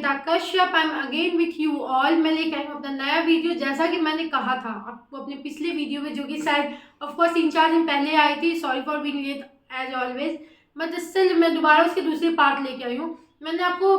Ankita Kashyap. I am again with you all. मैं लेकर आई हूँ अपना नया वीडियो। जैसा कि मैंने कहा था आपको अपने पिछले वीडियो में, जो कि शायद ऑफकोर्स 3-4 दिन पहले आई थी, sorry for being late as always, but still मैं दोबारा उसके दूसरे पार्ट लेके आई हूँ। मैंने आपको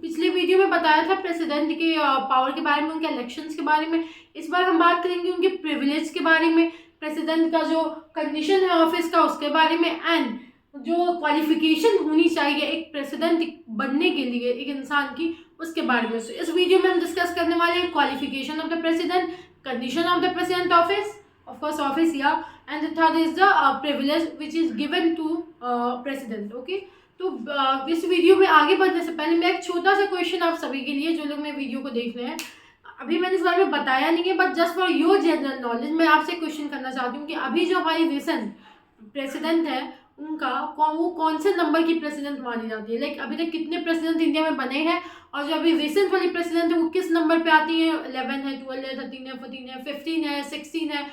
पिछले वीडियो में बताया था प्रेसिडेंट के पावर के बारे में, उनके इलेक्शंस के बारे में। इस बार हम बात करेंगे उनके प्रिविलेज के बारे में, प्रेसिडेंट का जो कंडीशन है ऑफिस का उसके बारे में, एंड जो क्वालिफिकेशन होनी चाहिए एक प्रेसिडेंट बनने के लिए एक इंसान की, उसके बारे में। इस वीडियो में हम डिस्कस करने वाले हैं qualification of the president, condition of the president office, of course office, या and the third is the privilege which is given to president. Okay, तो इस वीडियो में आगे बढ़ने से पहले मैं एक छोटा सा क्वेश्चन आप सभी के लिए, जो लोग मेरे वीडियो को देख रहे हैं, अभी मैंने इस बारे में बताया नहीं है, but just for your general knowledge मैं आपसे क्वेश्चन करना चाहती हूँ कि अभी जो हमारी रिसेंट प्रेसिडेंट है उनका वो कौन से नंबर की प्रेसिडेंट मानी जाती है। लाइक अभी तक कितने प्रेसिडेंट इंडिया में बने हैं, और जो अभी रिसेंट वाली प्रेसिडेंट है वो किस नंबर पे आती है। 11 है, 12 है, 13 है, 14 है, 15 है, 16 है,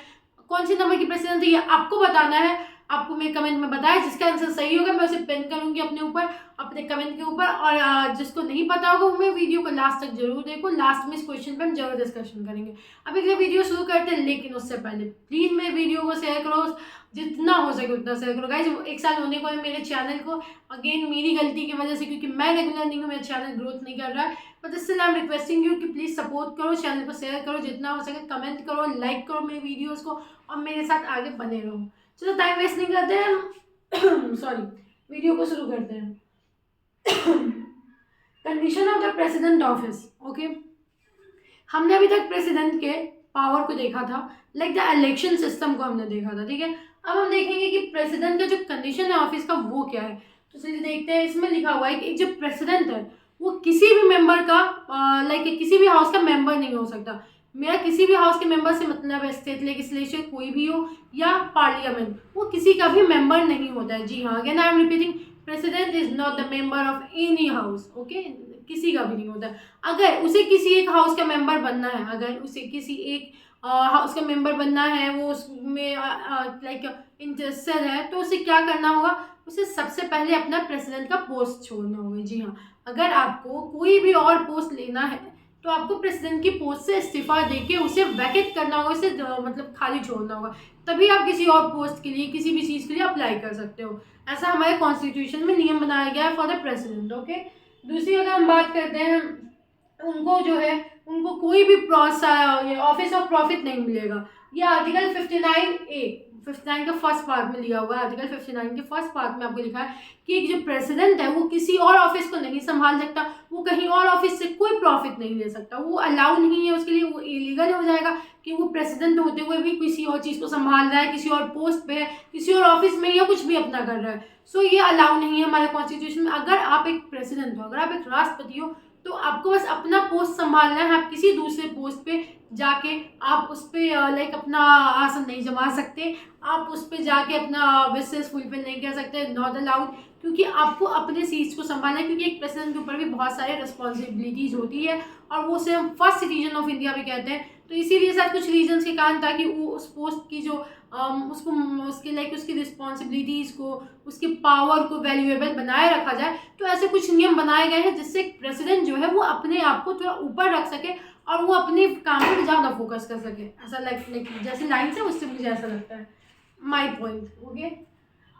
कौन सी नंबर की प्रेसिडेंट है ये आपको बताना है। आपको मेरे कमेंट में बताया, जिसका आंसर सही होगा मैं उसे पिन करूंगी अपने ऊपर, अपने कमेंट के ऊपर। और जिसको नहीं पता होगा वो मैं वीडियो को लास्ट तक जरूर देखो। लास्ट में इस क्वेश्चन पे हम जरूर डिस्कशन करेंगे। अब एक वीडियो शुरू करते हैं, लेकिन उससे पहले प्लीज मेरे वीडियो को शेयर करो, जितना हो सके उतना शेयर करो गाइज। 1 साल होने को है मेरे चैनल को, अगेन मेरी गलती की वजह से, क्योंकि मैं रेगुलर नहीं हूँ, मेरा चैनल ग्रोथ नहीं कर रहा है, but still I am requesting you कि प्लीज सपोर्ट करो, चैनल को शेयर करो, जितना हो सके कमेंट करो, लाइक करो मेरे वीडियोस को, और मेरे साथ आगे बने रहो। चलो टाइम वेस्ट नहीं करते हैं, सॉरी, वीडियो को शुरू करते हैं। Condition of the president office. Okay, हमने अभी तक प्रेसिडेंट के पावर को देखा था, लाइक द इलेक्शन सिस्टम को हमने देखा था, ठीक है। अब हम देखेंगे कि प्रेसिडेंट का जो कंडीशन है ऑफिस का वो क्या है। तो चलिए देखते हैं। इसमें लिखा हुआ है कि जो प्रेसिडेंट है वो किसी भी मेंबर का लाइक किसी भी हाउस का मेंबर नहीं हो सकता। मेरा किसी भी हाउस के मेंबर से मतलब है स्टेट लेजिस्लेचर कोई भी हो या पार्लियामेंट, वो किसी का भी मेंबर नहीं होता है। जी हाँ, again I am repeating, president is not the member of any house. Okay, किसी का भी नहीं होता। अगर उसे किसी एक हाउस का मेंबर बनना है, अगर उसे किसी एक हाउस का मेंबर बनना है, वो उसमें लाइक इंटरेस्टेड है, तो उसे क्या करना होगा, उसे सबसे पहले अपना प्रेसिडेंट का पोस्ट छोड़ना होगा। जी हाँ, अगर आपको कोई भी और पोस्ट लेना है तो आपको प्रेसिडेंट की पोस्ट से इस्तीफा देके उसे वैकेट करना होगा, उसे मतलब खाली छोड़ना होगा, तभी आप किसी और पोस्ट के लिए, किसी भी चीज़ के लिए अप्लाई कर सकते हो। ऐसा हमारे कॉन्स्टिट्यूशन में नियम बनाया गया है फॉर द प्रेसिडेंट। ओके, दूसरी अगर हम बात करते हैं, उनको जो है उनको कोई भी ऑफिस ऑफ प्रॉफिट नहीं मिलेगा। ये आर्टिकल 59 का फर्स्ट पार्ट में लिया हुआ है। आर्टिकल 59 के फर्स्ट पार्ट में आपको लिखा है कि एक जो प्रेसिडेंट है वो किसी और ऑफिस को नहीं संभाल सकता, वो कहीं और ऑफिस से कोई प्रॉफिट नहीं ले सकता, वो अलाउ नहीं है उसके लिए, वो इलीगल हो जाएगा कि वो प्रेसिडेंट होते हुए भी किसी और चीज़ को संभाल रहा है, किसी और पोस्ट पे है, किसी और ऑफिस में, या कुछ भी अपना कर रहा है। सो ये अलाउ नहीं है हमारे कॉन्स्टिट्यूशन में। अगर आप एक प्रेसिडेंट हो, अगर आप एक राष्ट्रपति हो, तो आपको बस अपना पोस्ट संभालना है। आप किसी दूसरे पोस्ट पे जाके आप उस पर लाइक अपना आसन नहीं जमा सकते, आप उस पर जाके अपना विशेष फुलफिल नहीं कर सकते, नॉट अलाउड, क्योंकि आपको अपने सीट्स को संभालना है। क्योंकि एक प्रेसिडेंट के ऊपर भी बहुत सारे रिस्पॉन्सिबिलिटीज होती है, और वो उसे हम फर्स्ट सिटीजन ऑफ इंडिया भी कहते हैं। तो इसीलिए शायद कुछ रीजंस के कारण, ताकि वो उस पोस्ट की जो उसको उसके लाइक उसकी रिस्पॉन्सिबिलिटीज़ को, उसके पावर को वैल्यूएबल बनाए रखा जाए, तो ऐसे कुछ नियम बनाए गए हैं जिससे प्रेसिडेंट जो है वो अपने आप को थोड़ा ऊपर रख सके और वो अपने काम पर ज़्यादा फोकस कर सके। ऐसा लाइक जैसे लाइन से, उससे मुझे ऐसा लगता है, माई पॉइंट। ओके,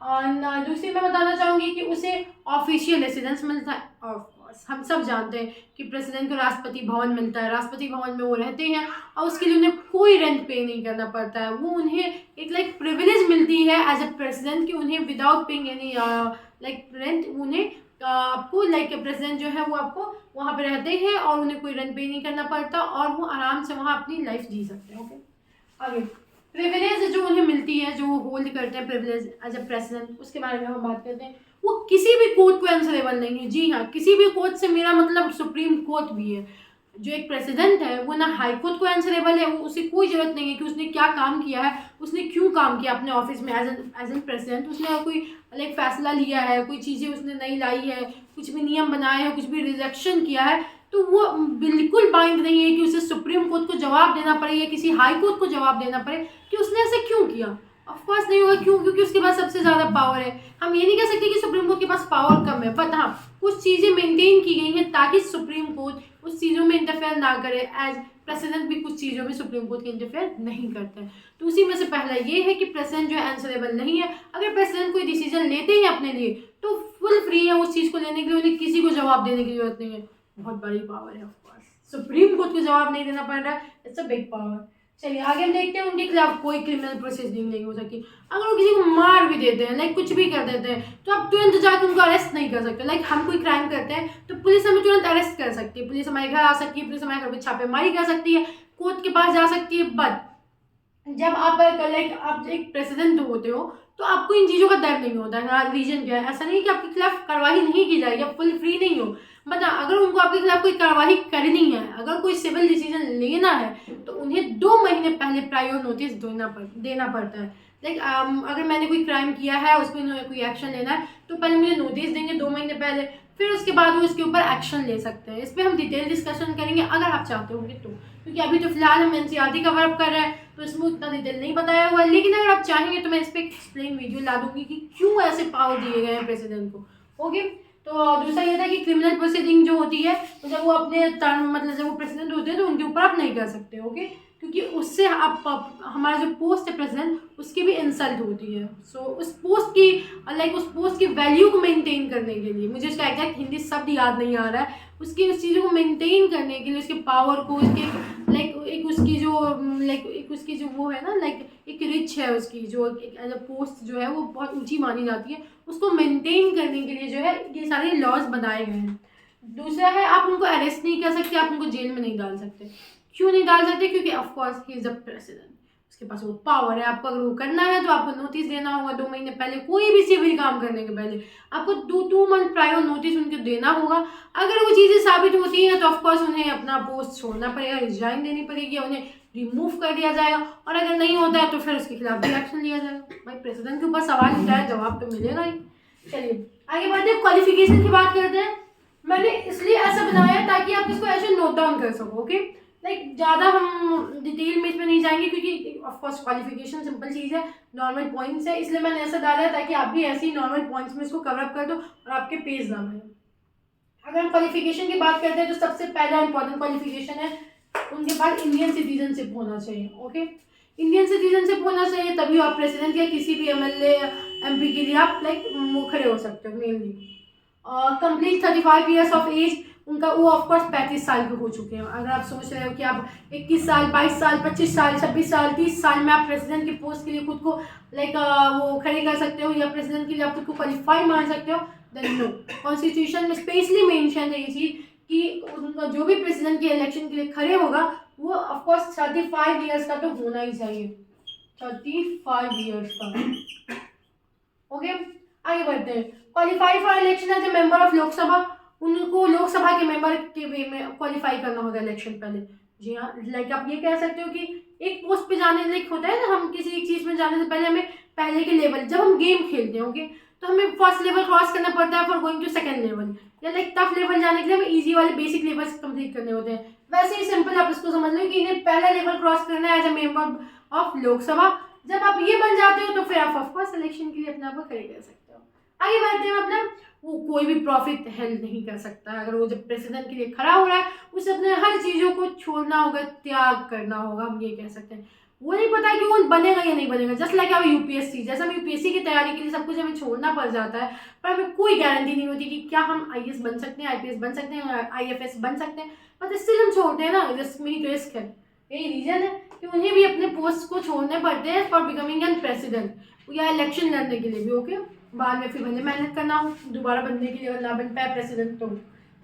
और दूसरी मैं बताना चाहूँगी कि उसे ऑफिशियल रेसिडेंस मिलता है। ऑफकोर्स हम सब जानते हैं कि प्रेसिडेंट को राष्ट्रपति भवन मिलता है, राष्ट्रपति भवन में वो रहते हैं, और उसके लिए उन्हें कोई रेंट पे नहीं करना पड़ता है। वो उन्हें एक लाइक प्रिविलेज मिलती है एज ए प्रेसिडेंट कि उन्हें without paying any like rent, उन्हें आपको लाइक प्रेसिडेंट जो है वो आपको वहाँ पे रहते हैं और उन्हें कोई रेंट पे नहीं करना पड़ता, और वो आराम से वहाँ अपनी लाइफ जी सकते हैं। ओके, आगे प्रिविलेज जो उन्हें मिलती है, जो वो होल्ड करते हैं प्रिविलेज एज ए प्रेसिडेंट, उसके बारे में हम बात करते हैं। वो किसी भी कोर्ट को आंसरेबल नहीं है। जी हाँ, किसी भी कोर्ट से मेरा मतलब सुप्रीम कोर्ट भी है। जो एक प्रेसिडेंट है वो ना हाई कोर्ट को आंसरेबल है, उसे कोई जरूरत नहीं है कि उसने क्या काम किया है, उसने क्यों काम किया अपने ऑफिस में एज एन प्रेसिडेंट, उसने कोई लाइक फैसला लिया है, कोई चीज़ें उसने नहीं लाई है, कुछ भी नियम बनाए हैं, कुछ भी रिजेक्शन किया है, तो वो बिल्कुल बाइंड नहीं है कि उसे सुप्रीम कोर्ट को जवाब देना पड़े या किसी हाई कोर्ट को जवाब देना पड़े कि उसने ऐसे क्यों किया। ऑफकोर्स नहीं होगा, क्यों? क्योंकि उसके पास सबसे ज़्यादा पावर है। हम ये नहीं कह सकते कि सुप्रीम कोर्ट के पास पावर कम है, बट हाँ कुछ चीज़ें मेंटेन की गई हैं ताकि सुप्रीम कोर्ट उस चीज़ों में इंटरफेयर ना करे। एज प्रेसिडेंट भी कुछ चीज़ों में सुप्रीम कोर्ट के इंटरफेयर नहीं करते हैं। तो उसी में से पहला ये है कि प्रेसिडेंट जो है आंसरेबल नहीं है। अगर प्रेसिडेंट कोई डिसीजन लेते हैं अपने लिए तो फुल फ्री है उस चीज़ को लेने के लिए, उन्हें किसी को जवाब देने की जरूरत नहीं है। बहुत बड़ी पावर है ऑफकोर्स, सुप्रीम कोर्ट को जवाब नहीं देना पड़ रहा है, इट्स अ बिग पावर। चलिए आगे हम देखते हैं उनके खिलाफ कोई क्रिमिनल प्रोसीडिंग नहीं हो सकती। अगर वो किसी को मार भी देते हैं, लाइक कुछ भी कर देते हैं, तो आप तुरंत जाकर उनको अरेस्ट नहीं कर सकते। लाइक हम कोई क्राइम करते हैं तो पुलिस हमें तुरंत अरेस्ट कर सकती है, पुलिस हमारे घर आ सकती है, पुलिस हमारे घर पर छापेमारी कर सकती है, कोर्ट के पास जा सकती है। बट जब आप लाइक आप एक प्रेसिडेंट होते हो तो आपको इन चीज़ों का डर नहीं होता है। रीजन क्या है? ऐसा नहीं कि आपके खिलाफ कार्रवाई नहीं की जाएगी, आप फुल फ्री नहीं हो। मतलब अगर उनको आपके खिलाफ कोई कार्रवाई करनी है, अगर कोई सिविल डिसीजन लेना है, तो उन्हें 2 महीने पहले प्रायर नोटिस देना पड़ता है। लाइक अगर मैंने कोई क्राइम किया है, उस पर कोई एक्शन लेना है, तो पहले मुझे नोटिस देंगे 2 महीने पहले, फिर उसके बाद वो इसके ऊपर एक्शन ले सकते हैं। इस पर हम डिटेल डिस्कशन करेंगे अगर आप चाहते होंगे तो, क्योंकि अभी तो फिलहाल हम एनसीईआरटी कवर अप कर रहे हैं तो इसमें उतना डिटेल नहीं बताया हुआ है। लेकिन अगर आप चाहेंगे तो मैं इस पर एक्सप्लेन वीडियो ला दूंगी कि क्यों ऐसे पावर दिए गए हैं प्रेसिडेंट को। ओके, तो दूसरा ये था कि क्रिमिनल प्रोसीडिंग जो होती है, तो जब वो अपने टर्म मतलब जब वो प्रेसिडेंट होते हैं तो उनके ऊपर आप नहीं कर सकते। ओके, क्योंकि उससे आप हमारा जो पोस्ट है प्रेसिडेंट, उसकी भी इंसल्ट होती है। सो उस पोस्ट की लाइक उस पोस्ट की वैल्यू को मेंटेन करने के लिए, मुझे उसका एग्जैक्ट हिंदी शब्द याद नहीं आ रहा है, उसकी उस चीज़ों को मेंटेन करने के लिए, उसके पावर को, उसके लाइक एक उसकी जो लाइक एक उसकी जो वो है ना, लाइक एक रिच है उसकी जो एज अ पोस्ट जो है वो बहुत ऊंची मानी जाती है, उसको मेंटेन करने के लिए जो है ये सारे लॉज बनाए गए हैं। दूसरा है आप उनको अरेस्ट नहीं कर सकते, आप उनको जेल में नहीं डाल सकते। क्यों नहीं डाल सकते? क्योंकि of course he is a president, उसके पास वो पावर है। आपको अगर वो करना है तो आपको नोटिस देना होगा 2 महीने पहले, कोई भी सिविल काम करने के पहले आपको 2 मंथ प्रायर नोटिस उनको देना होगा। अगर वो चीज़ें साबित होती हैं तो ऑफकोर्स उन्हें अपना पोस्ट छोड़ना पड़ेगा, रिजाइन देनी पड़ेगी, उन्हें रिमूव कर दिया जाएगा। और अगर नहीं होता है तो फिर उसके खिलाफ भी एक्शन लिया जाएगा। भाई प्रेसिडेंट के ऊपर सवाल उठा है, जवाब तो मिलेगा ही। चलिए आगे बढ़ते हैं, क्वालिफिकेशन की बात करते हैं। मैंने इसलिए ऐसा बनाया है ताकि आप इसको ऐसे नोट डाउन कर सको। ओके, लाइक ज़्यादा हम डिटेल में इसमें नहीं जाएंगे क्योंकि ऑफकोर्स क्वालिफिकेशन सिंपल चीज़ है, नॉर्मल पॉइंट्स है, इसलिए मैंने ऐसा डाला है ताकि आप भी ऐसे ही नॉर्मल पॉइंट्स में इसको कवर अप कर दो और आपके पेज ना बने। अगर हम क्वालिफिकेशन की बात करते हैं तो सबसे पहला इंपॉर्टेंट क्वालिफिकेशन है उनके पास इंडियन सिटीजनशिप होना चाहिए। ओके, इंडियन सिटीजनशिप होना चाहिए, तभी आप प्रेसिडेंट या किसी भी एमएलए एमपी के लिए आप लाइक खड़े हो सकते हो। Mainly complete 35 years of age, उनका वो ऑफकोर्स 35 साल के हो चुके हैं। अगर आप सोच रहे हो कि आप 21 साल 22 साल 25 साल 26 साल 30 साल में आप प्रेसिडेंट की पोस्ट के लिए खुद को लाइक वो खड़े कर सकते हो या प्रेसिडेंट के लिए आप खुद को क्वालिफाई मान सकते हो, देन नो। कॉन्स्टिट्यूशन में स्पेशली मेंशन है ये चीज़ कि उनका जो भी प्रेसिडेंट के इलेक्शन के लिए खड़े होगा वो ऑफकोर्स 35 ईयर्स का तो होना ही चाहिए, 35 ईयर्स का। ओके, आगे बढ़ते हैं। Qualify for election as a member of Lok Sabha, उनको लोकसभा के मेंबर के वे में क्वालिफाई करना होगा इलेक्शन पहले। जी हाँ, लाइक आप ये कह सकते हो कि एक पोस्ट पे जाने लाइक होता है ना, हम किसी एक चीज़ में जाने से पहले हमें पहले के लेवल, जब हम गेम खेलते हैं ओके, तो हमें फर्स्ट लेवल क्रॉस करना पड़ता है for going to second level, या लाइक टफ लेवल जाने के लिए हमें इजी वाले बेसिक लेवल्स कंप्लीट करने होते हैं। वैसे ही सिंपल आप इसको समझ लो कि इन्हें पहला लेवल क्रॉस करना है as a member of Lok Sabha. जब आप ये बन जाते हो तो फिर आप ऑफकोर्स इलेक्शन के लिए अपने आप को खड़े कर सकते हो। आगे बढ़ते हैं, मतलब वो कोई भी प्रॉफिट हेल्ड नहीं कर सकता है। अगर वो जब प्रेसिडेंट के लिए खड़ा हो रहा है उसे अपने हर चीज़ों को छोड़ना होगा, त्याग करना होगा, हम ये कह सकते हैं। वो नहीं पता कि वो बनेगा या नहीं बनेगा, जस्ट लाइक आप यूपीएससी, जैसे हम यूपीएससी की तैयारी के लिए सब कुछ हमें छोड़ना पड़ जाता है, पर हमें कोई गारंटी नहीं होती कि क्या हम आईएएस बन सकते हैं, आईपीएस बन सकते हैं, आईएफएस बन सकते हैं, बट स्टिल हम छोड़ते हैं ना, रिस्क में ही रिस्क है। यही रीजन है कि उन्हें भी अपने पोस्ट को छोड़ने पड़ते हैं फॉर बिकमिंग एन प्रेसिडेंट, या इलेक्शन लड़ने के लिए भी। ओके, बाद में फिर भले मेहनत करना हो दोबारा बनने के लिए, अगर ना बन पाए प्रेसिडेंट तो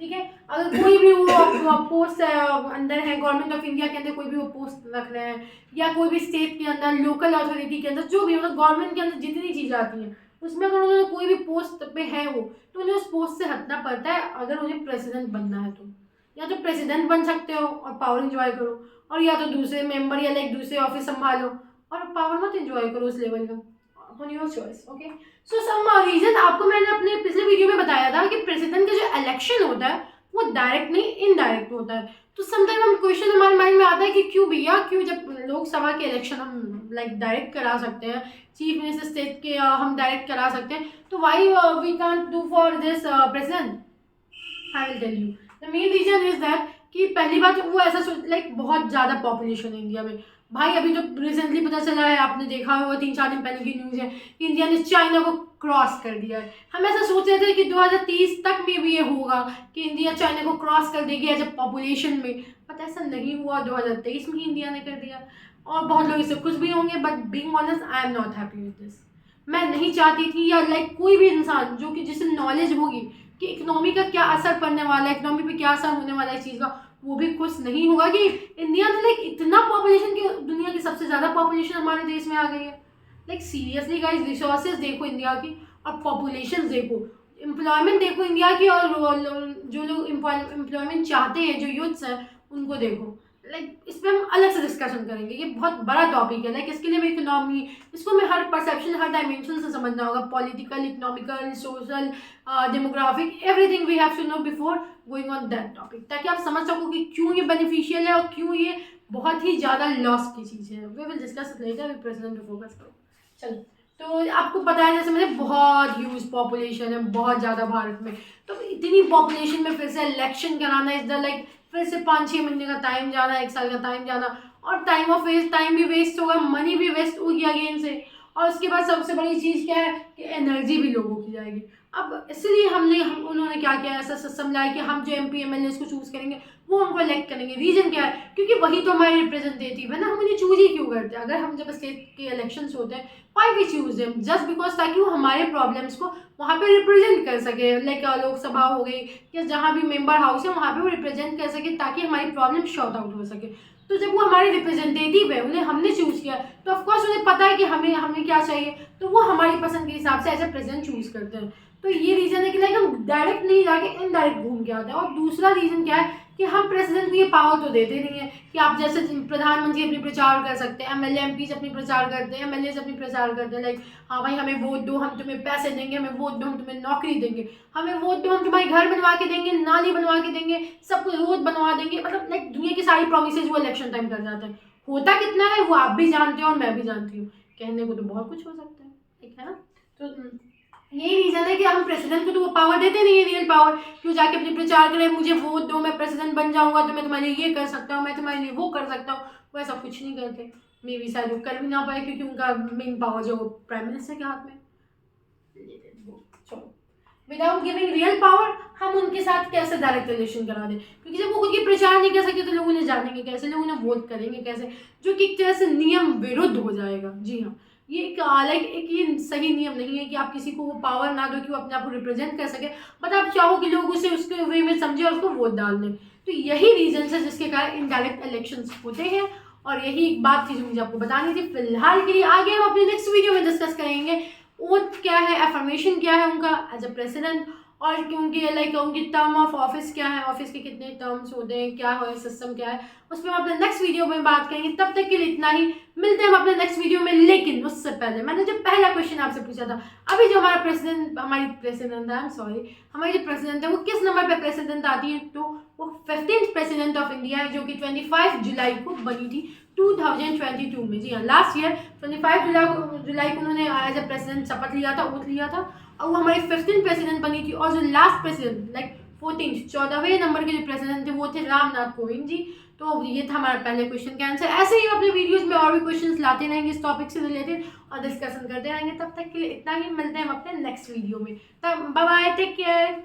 ठीक है। अगर कोई भी वो पोस्ट अंदर है, गवर्नमेंट ऑफ इंडिया के अंदर कोई भी वो पोस्ट रख रहे हैं, या कोई भी स्टेट के अंदर, लोकल अथॉरिटी के अंदर, जो भी मतलब गवर्नमेंट के अंदर जितनी चीज़ें आती हैं उसमें अगर उन्होंने कोई भी पोस्ट पे है वो, तो उन्हें उस पोस्ट से हटना पड़ता है अगर उन्हें प्रेसिडेंट बनना है तो। या तो प्रेसिडेंट बन सकते हो और पावर इंजॉय करो, और या तो दूसरे मेंबर या लाइक दूसरे ऑफिस संभालो और पावर मत इंजॉय करो उस लेवल का, on your choice. Okay, so some reason आपको मैंने अपने पिछले वीडियो में बताया था कि प्रेसिडेंट का जो इलेक्शन होता है वो डायरेक्ट नहीं इनडायरेक्ट होता है। तो समटाइम हम क्वेश्चन हमारे माइंड में आता है कि क्यों भैया, क्यों जब लोकसभा के इलेक्शन हम लाइक डायरेक्ट करा सकते हैं, चीफ मिनिस्टर स्टेट के हम डायरेक्ट करा सकते हैं, तो why we can't do for this president. I will tell you the main reason is that कि पहली बात वो ऐसा लाइक बहुत ज़्यादा पॉपुलेशन है इंडिया में। भाई अभी तो रिसेंटली पता चला है, आपने देखा होगा 3-4 दिन पहले की न्यूज़ है कि इंडिया ने चाइना को क्रॉस कर दिया है। हम ऐसा सोच रहे थे कि 2030 तक में भी ये होगा कि इंडिया चाइना को क्रॉस कर देगी एज ए पॉपुलेशन में, बट ऐसा नहीं हुआ। 2023 में ही इंडिया ने कर दिया और बहुत लोग इससे खुश भी होंगे, but being honest I am not happy with this. मैं नहीं चाहती थी, या लाइक कोई भी इंसान जो कि जिसे नॉलेज होगी कि इकोनॉमी का क्या असर पड़ने वाला है, इकोनॉमी पे क्या असर होने वाला है इस चीज़ का, वो भी खुश नहीं होगा कि इंडिया ने लाइक इतना पॉपुलेशन की, दुनिया की सबसे ज़्यादा पॉपुलेशन हमारे देश में आ गई है। लाइक सीरियसली गाइस, रिसोर्सेज देखो इंडिया की और पॉपुलेशन देखो, एम्प्लॉयमेंट देखो इंडिया की, और जो लोग एम्प्लॉयमेंट चाहते हैं, जो यूथ्स हैं, उनको देखो। लाइक इस पर हम अलग से डिस्कशन करेंगे, ये बहुत बड़ा टॉपिक है। लाइक इसके लिए मैं इकोनॉमी, इसको मैं हर परसेप्शन, हर डायमेंशन से समझना होगा, political, economical, social, demographic, everything we have to know before going on that topic, ताकि आप समझ सको कि क्यों ये बेनिफिशियल है और क्यों ये बहुत ही ज़्यादा लॉस की चीज़ है। We will discuss later, president पे फोकस करो। चलो, तो आपको पता है जैसे मेरे बहुत ह्यूज पॉपुलेशन है, बहुत ज़्यादा भारत में, तो इतनी पॉपुलेशन में फिर से इलेक्शन कराना इज द लाइक फिर से 5-6 महीने का टाइम जाना, 1 साल का टाइम जाना, और टाइम भी वेस्ट होगा, मनी भी वेस्ट होगी अगेन से, और उसके बाद सबसे बड़ी चीज़ क्या है कि एनर्जी भी लोगों की जाएगी। अब इसलिए उन्होंने क्या किया, ऐसा सिस्टम लाया कि हम जो MP MLA को चूज़ करेंगे वो हमको इलेक्ट करेंगे। रीज़न क्या है, क्योंकि वही तो हमारे रिप्रेजेंटेटिव है ना, हम उन्हें चूज ही क्यों करते हैं। अगर हम जब स्टेट के इलेक्शंस होते हैं, why we choose them, just because, ताकि वो हमारे प्रॉब्लम्स को वहाँ पे रिप्रेजेंट कर सके। लाइक लोकसभा हो गई या जहाँ भी मेंबर हाउस है, वहाँ पे वो रिप्रेजेंट कर सके, ताकि हमारी प्रॉब्लम शॉर्ट आउट हो सके। तो जब वो हमारे रिप्रेजेंटेटिव है, उन्हें हमने चूज़ किया, तो ऑफकोर्स उन्हें पता है कि हमें क्या चाहिए, तो वो हमारी पसंद के हिसाब से एज ए प्रेसिडेंट चूज़ करते हैं। तो ये रीज़न है कि लाइक हम डायरेक्ट नहीं जाके इनडायरेक्ट घूम के आते हैं। और दूसरा रीज़न क्या है कि हम प्रेसिडेंट को ये पावर तो देते नहीं है कि आप जैसे प्रधानमंत्री अपनी प्रचार कर सकते हैं, MLA MPs अपनी प्रचार करते हैं, MLAs अपनी प्रचार करते हैं, लाइक हाँ भाई हमें वोट दो, हम तुम्हें पैसे देंगे, हमें वोट दो, हम तुम्हें नौकरी देंगे, हमें वोट दो, हम तुम्हारे घर बनवा के देंगे, नाली बनवा के देंगे, सब कुछ रोड बनवा देंगे। मतलब लाइक दुनिया की सारी प्रोमिसेज वो इलेक्शन टाइम कर जाते हैं। होता कितना है वो आप भी जानते हो और मैं भी जानती हूँ। कहने को तो बहुत कुछ हो सकता है, ठीक है ना। तो यही रीजन है कि हम प्रेसिडेंट को तो वो पावर देते नहीं है, रियल पावर, क्यों जाके अपनी प्रचार करें, मुझे वोट दो, मैं प्रेसिडेंट बन जाऊंगा तो मैं तुम्हारे लिए ये कर सकता हूँ, मैं तुम्हारे लिए वो कर सकता हूँ। वो ऐसा कुछ नहीं करते। मे भी शायद वो कर भी ना पाए, क्योंकि उनका मेन पावर जो प्राइम मिनिस्टर के हाथ में। चलो, विदाउट गिविंग रियल पावर हम उनके साथ कैसे डायरेक्ट इलेक्शन करा दें, क्योंकि जब वो खुद की प्रचार नहीं कर सकते तो लोग उन्हें जानेंगे कैसे, लोग उन्हें वोट करेंगे कैसे, जो कि एक तरह से नियम विरुद्ध हो जाएगा। जी हाँ, ये एक ये सही नियम नहीं है कि आप किसी को वो पावर ना दो कि वो अपने आप को रिप्रेजेंट कर सके, बट आप चाहो कि लोग उसे उसके वे में समझे और उसको वोट डाल दें। तो यही रीजन है जिसके कारण इनडायरेक्ट इलेक्शंस होते हैं, और यही एक बात थी जो मुझे आपको बतानी थी। फिलहाल के लिए आगे हम अपने नेक्स्ट वीडियो में डिस्कस करेंगे ओथ क्या है, एफर्मेशन क्या है उनका एज अ प्रेसिडेंट, और क्योंकि लाइक उनकी टर्म ऑफ ऑफिस क्या है, ऑफिस के कितने टर्म्स होते हैं, क्या है सिस्टम क्या है, उस पर हम अपने नेक्स्ट वीडियो में बात करेंगे। तब तक के लिए इतना ही, मिलते हैं हम अपने नेक्स्ट वीडियो में। लेकिन उससे पहले मैंने जो पहला क्वेश्चन आपसे पूछा था, अभी जो हमारी प्रेसिडेंट हमारी जो प्रेसिडेंट है वो किस नंबर पे प्रेसिडेंट आती है, तो वो 15th प्रेसिडेंट ऑफ इंडिया है, जो कि 25 जुलाई को बनी थी 2022 में। जी हाँ, लास्ट ईयर 25 जुलाई को उन्होंने एज ए प्रेसिडेंट शपथ लिया था, ओथ लिया था, और वो हमारी 15th प्रेसिडेंट बनी थी। और जो लास्ट प्रेसिडेंट लाइक 14वें नंबर के जो प्रेसिडेंट थे वो थे रामनाथ कोविंद जी। तो ये था हमारा पहले क्वेश्चन का आंसर। ऐसे ही अपने वीडियोस में और भी क्वेश्चंस लाते रहेंगे इस टॉपिक से रिलेटेड और डिस्कशन करते रहेंगे। तब तक के लिए इतना ही, मिलते हैं हम अपने नेक्स्ट वीडियो में। तब बाय बाय, टेक केयर।